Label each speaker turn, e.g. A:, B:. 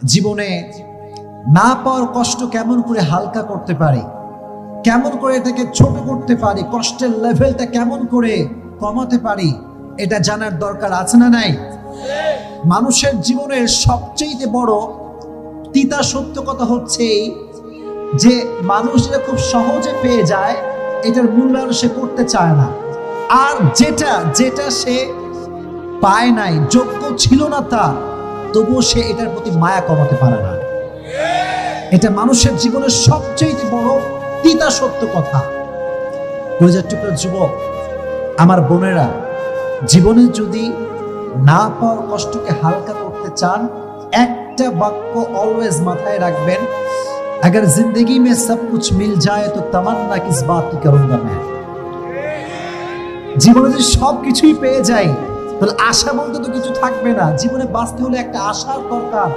A: জীবনে না পাওয়ার কষ্ট কেমন করে হালকা করতে পারি, কেমন করে এটাকে ছোট করতে পারি, কষ্টের লেভেলটা কেমন করে কমাতে পারি, এটা জানার দরকার আছে না নাই? মানুষের জীবনের সবচেয়ে বড় তিতা সত্য কথা হচ্ছে যে মানুষ এটা খুব সহজে পেয়ে যায়, এটার মূল্যায়ন সে করতে চায় না। আর যেটা যেটা সে পায় নাই, যোগ্য ছিল না তার, তবুও সে এটার প্রতি মায়া কমাতে পারে না। এটা মানুষের জীবনের সবচেয়ে বড় তিতা সত্য কথা। কলিজার টুকরা যুবক, আমার বোনেরা, জীবনে যদি না পাওয়ার কষ্টকে হালকা করতে চান, একটা বাক্য অলওয়েজ মাথায় রাখবেন, अगर जिंदगी में सब कुछ मिल जाए तो तमन्ना किस बात की करूंगा मैं। জীবনে যদি সব কিছুই পেয়ে যাই, তাহলে আশা বলতে তো কিছু থাকবে না। জীবনে বাঁচতে হলে একটা আশার দরকার।